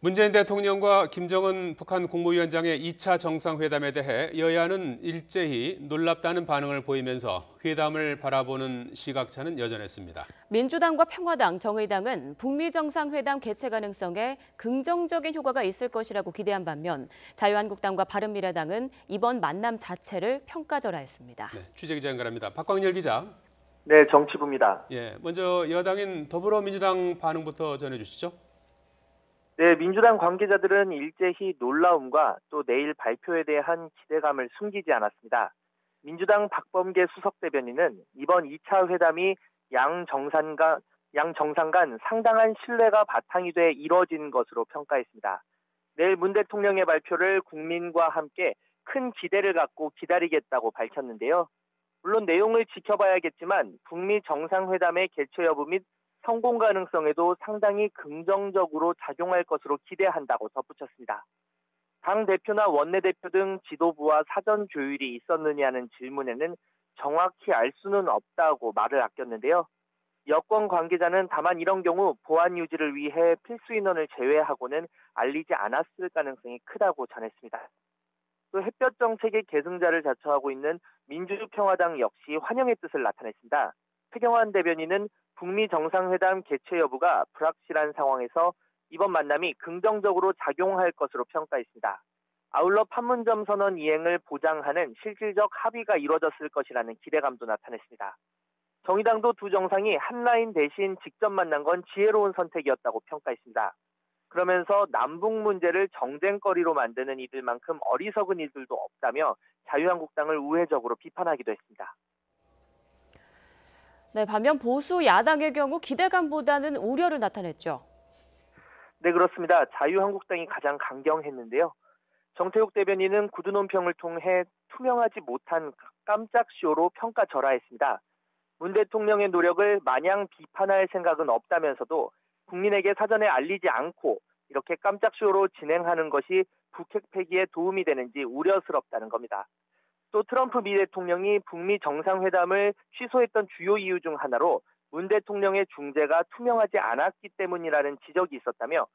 문재인 대통령과 김정은 북한 국무위원장의 2차 정상회담에 대해 여야는 일제히 놀랍다는 반응을 보이면서 회담을 바라보는 시각차는 여전했습니다. 민주당과 평화당, 정의당은 북미 정상회담 개최 가능성에 긍정적인 효과가 있을 것이라고 기대한 반면 자유한국당과 바른미래당은 이번 만남 자체를 평가절하했습니다. 네, 취재기자 연결합니다. 박광열 기자. 네, 정치부입니다. 먼저 여당인 더불어민주당 반응부터 전해주시죠. 네, 민주당 관계자들은 일제히 놀라움과 또 내일 발표에 대한 기대감을 숨기지 않았습니다. 민주당 박범계 수석대변인은 이번 2차 회담이 양 정상 간 상당한 신뢰가 바탕이 돼 이뤄진 것으로 평가했습니다. 내일 문 대통령의 발표를 국민과 함께 큰 기대를 갖고 기다리겠다고 밝혔는데요. 물론 내용을 지켜봐야겠지만 북미 정상회담의 개최 여부 및 성공 가능성에도 상당히 긍정적으로 작용할 것으로 기대한다고 덧붙였습니다. 당 대표나 원내대표 등 지도부와 사전 조율이 있었느냐는 질문에는 정확히 알 수는 없다고 말을 아꼈는데요. 여권 관계자는 다만 이런 경우 보안 유지를 위해 필수 인원을 제외하고는 알리지 않았을 가능성이 크다고 전했습니다. 또 햇볕 정책의 계승자를 자처하고 있는 민주평화당 역시 환영의 뜻을 나타냈습니다. 최경환 대변인은 북미 정상회담 개최 여부가 불확실한 상황에서 이번 만남이 긍정적으로 작용할 것으로 평가했습니다. 아울러 판문점 선언 이행을 보장하는 실질적 합의가 이루어졌을 것이라는 기대감도 나타냈습니다. 정의당도 두 정상이 한 라인 대신 직접 만난 건 지혜로운 선택이었다고 평가했습니다. 그러면서 남북 문제를 정쟁거리로 만드는 이들만큼 어리석은 이들도 없다며 자유한국당을 우회적으로 비판하기도 했습니다. 네, 반면 보수 야당의 경우 기대감보다는 우려를 나타냈죠. 네, 그렇습니다. 자유한국당이 가장 강경했는데요. 정태욱 대변인은 구두 논평을 통해 투명하지 못한 깜짝 쇼로 평가절하했습니다. 문 대통령의 노력을 마냥 비판할 생각은 없다면서도 국민에게 사전에 알리지 않고 이렇게 깜짝 쇼로 진행하는 것이 북핵 폐기에 도움이 되는지 우려스럽다는 겁니다. 또 트럼프 미 대통령이 북미 정상회담을 취소했던 주요 이유 중 하나로 문 대통령의 중재가 투명하지 않았기 때문이라는 지적이 있었다며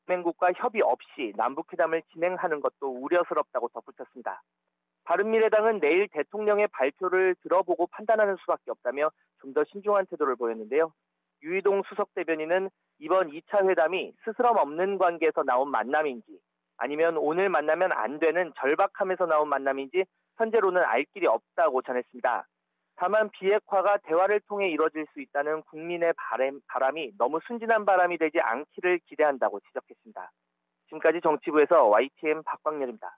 동맹국과 협의 없이 남북회담을 진행하는 것도 우려스럽다고 덧붙였습니다. 바른미래당은 내일 대통령의 발표를 들어보고 판단하는 수밖에 없다며 좀 더 신중한 태도를 보였는데요. 유희동 수석대변인은 이번 2차 회담이 스스럼 없는 관계에서 나온 만남인지 아니면 오늘 만나면 안 되는 절박함에서 나온 만남인지 현재로는 알 길이 없다고 전했습니다. 다만 비핵화가 대화를 통해 이뤄질 수 있다는 국민의 바람이 너무 순진한 바람이 되지 않기를 기대한다고 지적했습니다. 지금까지 정치부에서 YTN 박광렬입니다.